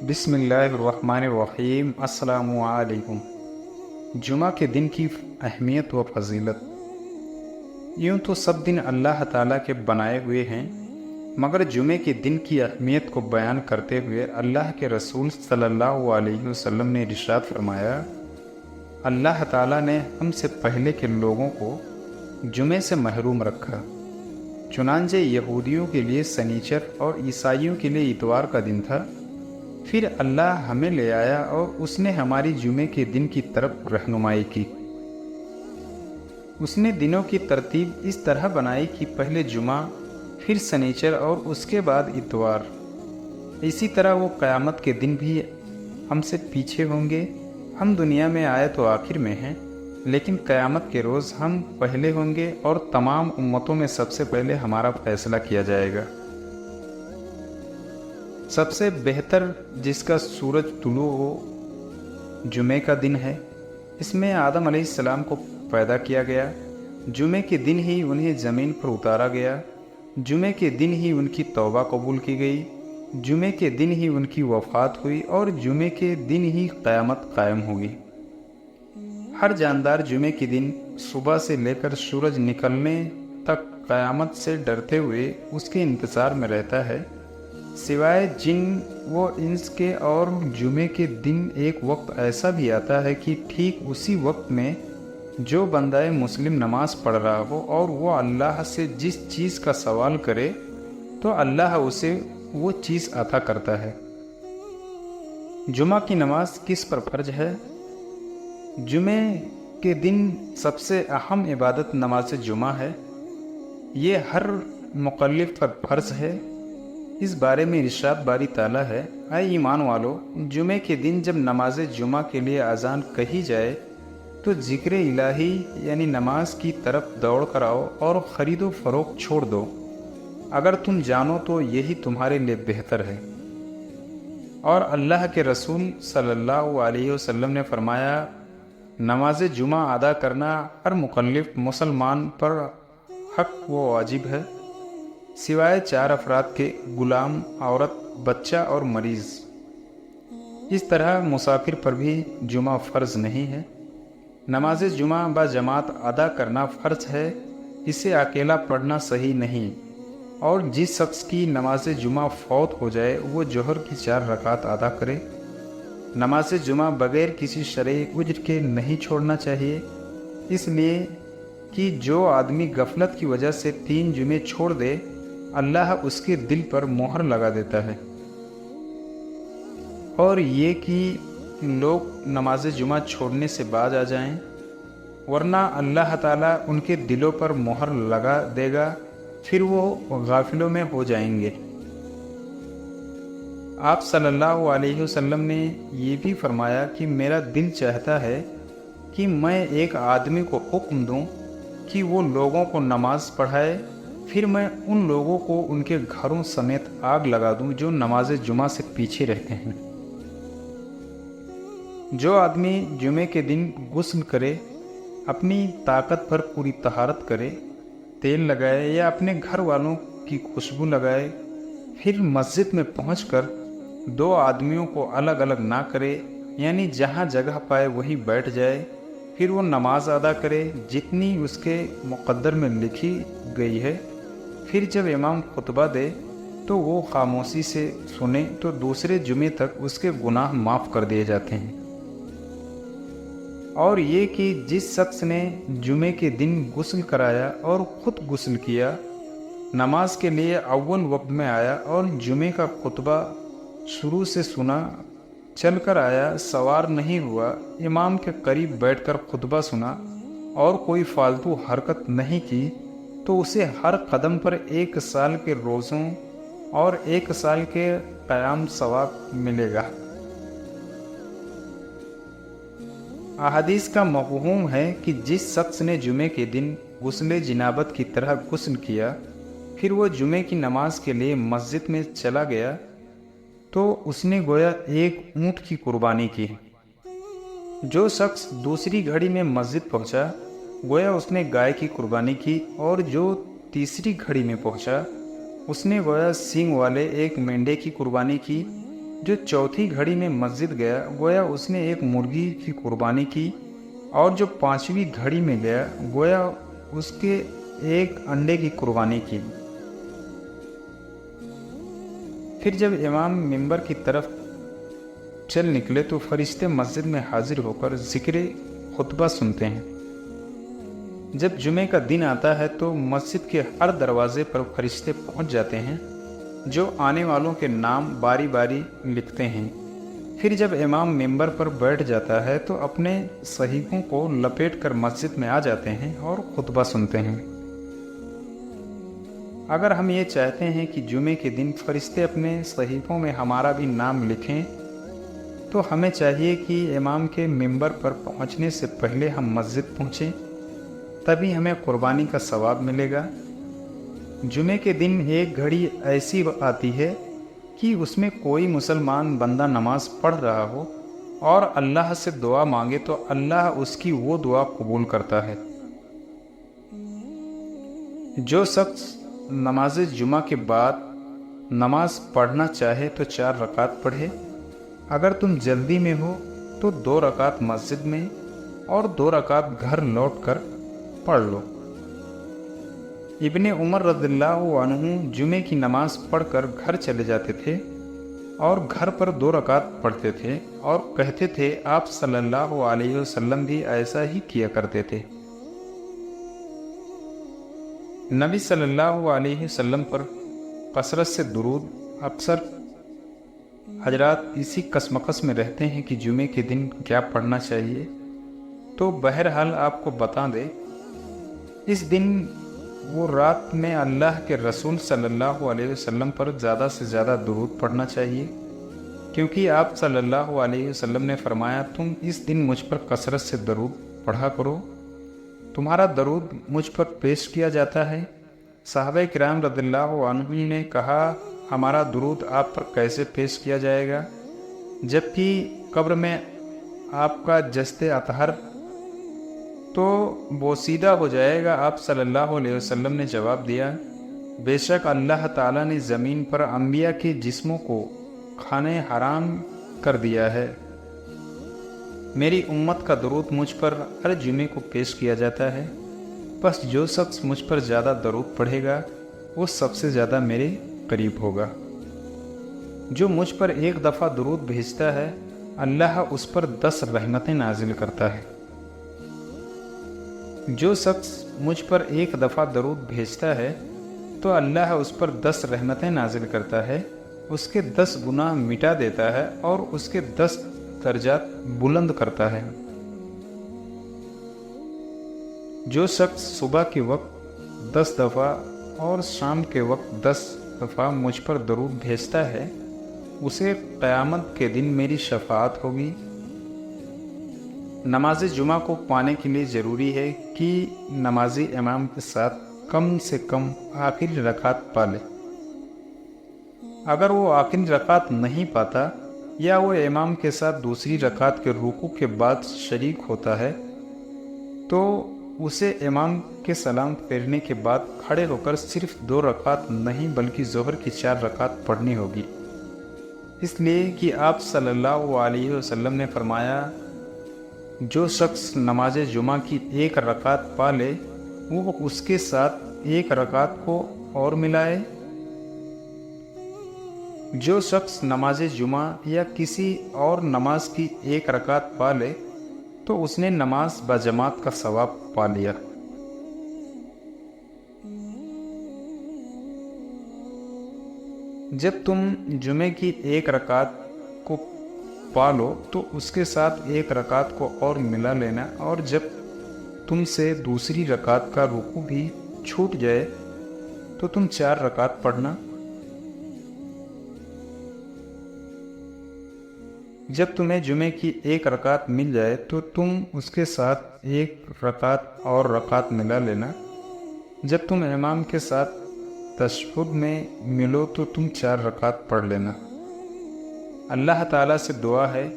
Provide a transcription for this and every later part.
بسم اللہ الرحمن الرحیم۔ السلام علیکم۔ جمعہ کے دن کی اہمیت و فضیلت۔ یوں تو سب دن اللہ تعالیٰ کے بنائے ہوئے ہیں، مگر جمعے کے دن کی اہمیت کو بیان کرتے ہوئے اللہ کے رسول صلی اللہ علیہ وسلم نے ارشاد فرمایا، اللہ تعالیٰ نے ہم سے پہلے کے لوگوں کو جمعے سے محروم رکھا، چنانچہ یہودیوں کے لیے سنیچر اور عیسائیوں کے لیے اتوار کا دن تھا۔ پھر اللہ ہمیں لے آیا اور اس نے ہماری جمعے کے دن کی طرف رہنمائی کی۔ اس نے دنوں کی ترتیب اس طرح بنائی کہ پہلے جمعہ، پھر سنیچر اور اس کے بعد اتوار۔ اسی طرح وہ قیامت کے دن بھی ہم سے پیچھے ہوں گے۔ ہم دنیا میں آئے تو آخر میں ہیں، لیکن قیامت کے روز ہم پہلے ہوں گے اور تمام امتوں میں سب سے پہلے ہمارا فیصلہ کیا جائے گا۔ سب سے بہتر جس کا سورج طلوع ہو جمعے کا دن ہے۔ اس میں آدم علیہ السلام کو پیدا کیا گیا، جمعے کے دن ہی انہیں زمین پر اتارا گیا، جمعے کے دن ہی ان کی توبہ قبول کی گئی، جمعے کے دن ہی ان کی وفات ہوئی اور جمعے کے دن ہی قیامت قائم ہوگی۔ ہر جاندار جمعے کے دن صبح سے لے کر سورج نکلنے تک قیامت سے ڈرتے ہوئے اس کے انتظار میں رہتا ہے، سوائے جن و انس کے۔ اور جمعے کے دن ایک وقت ایسا بھی آتا ہے کہ ٹھیک اسی وقت میں جو بندہ مسلم نماز پڑھ رہا ہو اور وہ اللہ سے جس چیز کا سوال کرے تو اللہ اسے وہ چیز عطا کرتا ہے۔ جمعہ کی نماز کس پر فرض ہے؟ جمعے کے دن سب سے اہم عبادت نماز جمعہ ہے۔ یہ ہر مکلف پر فرض ہے۔ اس بارے میں ارشاد باری تعالیٰ ہے، اے ایمان والو، جمعے کے دن جب نماز جمعہ کے لیے اذان کہی جائے تو ذکر الہی یعنی نماز کی طرف دوڑ کر آؤ اور خرید و فروخت چھوڑ دو، اگر تم جانو تو یہی تمہارے لیے بہتر ہے۔ اور اللہ کے رسول صلی اللہ علیہ وسلم نے فرمایا، نماز جمعہ ادا کرنا ہر مکلف مسلمان پر حق و واجب ہے، سوائے 4 افراد کے، غلام، عورت، بچہ اور مریض۔ اس طرح مسافر پر بھی جمعہ فرض نہیں ہے۔ نماز جمعہ با جماعت ادا کرنا فرض ہے، اسے اکیلا پڑھنا صحیح نہیں۔ اور جس شخص کی نماز جمعہ فوت ہو جائے وہ ظہر کی 4 رکعت ادا کرے۔ نماز جمعہ بغیر کسی شرعی عذر کے نہیں چھوڑنا چاہیے، اس لیے کہ جو آدمی غفلت کی وجہ سے 3 جمعے چھوڑ دے، اللہ اس کے دل پر مہر لگا دیتا ہے۔ اور یہ کہ لوگ نماز جمعہ چھوڑنے سے باز آ جائیں، ورنہ اللہ تعالیٰ ان کے دلوں پر مہر لگا دے گا، پھر وہ غافلوں میں ہو جائیں گے۔ آپ صلی اللہ علیہ وسلم نے یہ بھی فرمایا کہ میرا دل چاہتا ہے کہ میں ایک آدمی کو حکم دوں کہ وہ لوگوں کو نماز پڑھائے، پھر میں ان لوگوں کو ان کے گھروں سمیت آگ لگا دوں جو نماز جمعہ سے پیچھے رہتے ہیں۔ جو آدمی جمعے کے دن غسل کرے، اپنی طاقت پر پوری طہارت کرے، تیل لگائے یا اپنے گھر والوں کی خوشبو لگائے، پھر مسجد میں پہنچ کر 2 آدمیوں کو الگ الگ نہ کرے، یعنی جہاں جگہ پائے وہیں بیٹھ جائے، پھر وہ نماز ادا کرے جتنی اس کے مقدر میں لکھی گئی ہے، پھر جب امام خطبہ دے تو وہ خاموشی سے سنے تو دوسرے جمعے تک اس کے گناہ معاف کر دیے جاتے ہیں۔ اور یہ کہ جس شخص نے جمعے کے دن غسل کرایا اور خود غسل کیا، نماز کے لیے اول وقت میں آیا اور جمعے کا خطبہ شروع سے سنا، چل کر آیا، سوار نہیں ہوا، امام کے قریب بیٹھ کر خطبہ سنا اور کوئی فالتو حرکت نہیں کی، تو اسے ہر قدم پر 1 سال کے روزوں اور 1 سال کے قیام ثواب ملے گا۔ احادیث کا مفہوم ہے کہ جس شخص نے جمعے کے دن غسل جنابت کی طرح غسل کیا، پھر وہ جمعے کی نماز کے لیے مسجد میں چلا گیا تو اس نے گویا ایک اونٹ کی قربانی کی۔ جو شخص دوسری گھڑی میں مسجد پہنچا، گویا اس نے گائے کی قربانی کی، اور جو تیسری گھڑی میں پہنچا، اس نے گویا سینگ والے ایک مینڈے کی قربانی کی۔ جو چوتھی گھڑی میں مسجد گیا گویا اس نے ایک مرغی کی قربانی کی، اور جو پانچویں گھڑی میں گیا گویا اس کے ایک انڈے کی قربانی کی۔ پھر جب امام منبر کی طرف چل نکلے تو فرشتے مسجد میں حاضر ہو کر ذکر خطبہ سنتے ہیں۔ جب جمعے کا دن آتا ہے تو مسجد کے ہر دروازے پر فرشتے پہنچ جاتے ہیں جو آنے والوں کے نام باری باری لکھتے ہیں۔ پھر جب امام منبر پر بیٹھ جاتا ہے تو اپنے صحیفوں کو لپیٹ کر مسجد میں آ جاتے ہیں اور خطبہ سنتے ہیں۔ اگر ہم یہ چاہتے ہیں کہ جمعے کے دن فرشتے اپنے صحیفوں میں ہمارا بھی نام لکھیں تو ہمیں چاہیے کہ امام کے منبر پر پہنچنے سے پہلے ہم مسجد پہنچیں، تبھی ہمیں قربانی کا ثواب ملے گا۔ جمعے کے دن ایک گھڑی ایسی آتی ہے کہ اس میں کوئی مسلمان بندہ نماز پڑھ رہا ہو اور اللہ سے دعا مانگے تو اللہ اس کی وہ دعا قبول کرتا ہے۔ جو شخص نماز جمعہ کے بعد نماز پڑھنا چاہے تو 4 رکعت پڑھے۔ اگر تم جلدی میں ہو تو 2 رکعت مسجد میں اور 2 رکعت گھر لوٹ کر پڑھ لو۔ ابن عمر رضی اللہ عنہ جمعے کی نماز پڑھ کر گھر چلے جاتے تھے اور گھر پر 2 رکعت پڑھتے تھے اور کہتے تھے آپ صلی اللہ علیہ وسلم بھی ایسا ہی کیا کرتے تھے۔ نبی صلی اللہ علیہ وسلم پر کثرت سے درود۔ اکثر حضرات اسی کشمکش میں رہتے ہیں کہ جمعے کے دن کیا پڑھنا چاہیے، تو بہرحال آپ کو بتا دیں، اس دن وہ رات میں اللہ کے رسول صلی اللہ علیہ وسلم پر زیادہ سے زیادہ درود پڑھنا چاہیے، کیونکہ آپ صلی اللہ علیہ وسلم نے فرمایا تم اس دن مجھ پر کثرت سے درود پڑھا کرو، تمہارا درود مجھ پر پیش کیا جاتا ہے۔ صحابہ کرام رضی اللہ عنہم نے کہا ہمارا درود آپ پر کیسے پیش کیا جائے گا جبکہ قبر میں آپ کا جسد اطہر تو بوسیدہ ہو جائے گا؟ آپ صلی اللہ علیہ وسلم نے جواب دیا بے شک اللہ تعالیٰ نے زمین پر انبیاء کے جسموں کو کھانے حرام کر دیا ہے، میری امت کا درود مجھ پر ہر جمعے کو پیش کیا جاتا ہے، بس جو شخص مجھ پر زیادہ درود پڑھے گا وہ سب سے زیادہ میرے قریب ہوگا۔ جو مجھ پر ایک دفعہ درود بھیجتا ہے اللہ اس پر 10 رحمتیں نازل کرتا ہے۔ جو شخص مجھ پر ایک دفعہ درود بھیجتا ہے تو اللہ اس پر 10 رحمتیں نازل کرتا ہے، اس کے 10 گناہ مٹا دیتا ہے اور اس کے 10 درجات بلند کرتا ہے۔ جو شخص صبح کے وقت 10 دفعہ اور شام کے وقت 10 دفعہ مجھ پر درود بھیجتا ہے اسے قیامت کے دن میری شفاعت ہوگی۔ نماز جمعہ کو پانے کے لیے ضروری ہے کہ نمازی امام کے ساتھ کم سے کم آخری رکعت پا لے۔ اگر وہ آخری رکعت نہیں پاتا یا وہ امام کے ساتھ دوسری رکعت کے رکوع کے بعد شریک ہوتا ہے تو اسے امام کے سلام پھیرنے کے بعد کھڑے ہو کر صرف 2 رکعت نہیں بلکہ ظہر کی 4 رکعت پڑھنی ہوگی، اس لیے کہ آپ صلی اللہ علیہ وسلم نے فرمایا جو شخص نماز جمعہ کی 1 رکعت پا لے وہ اس کے ساتھ 1 رکعت کو اور ملائے۔ جو شخص نماز جمعہ یا کسی اور نماز کی 1 رکعت پا لے تو اس نے نماز بجماعت کا ثواب پا لیا۔ جب تم جمعے کی 1 رکعت کو پا لو تو اس کے ساتھ 1 رکعت کو اور ملا لینا، اور جب تم سے دوسری رکعت کا رکوع بھی چھوٹ جائے تو تم 4 رکعت پڑھنا۔ جب تمہیں جمعے کی 1 رکعت مل جائے تو تم اس کے ساتھ 1 رکعت اور رکعت ملا لینا۔ جب تم امام کے ساتھ تشہد میں ملو تو تم 4 رکعت پڑھ لینا۔ اللہ تعالیٰ سے دعا ہے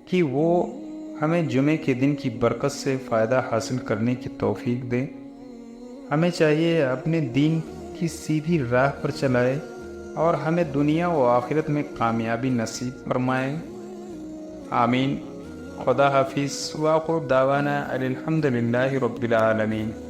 کہ وہ ہمیں جمعے کے دن کی برکت سے فائدہ حاصل کرنے کی توفیق دے۔ ہمیں چاہیے اپنے دین کی سیدھی راہ پر چلائے اور ہمیں دنیا و آخرت میں کامیابی نصیب فرمائے، آمین۔ خدا حافظ، وآخر دعوانا الحمد للہ رب العالمین۔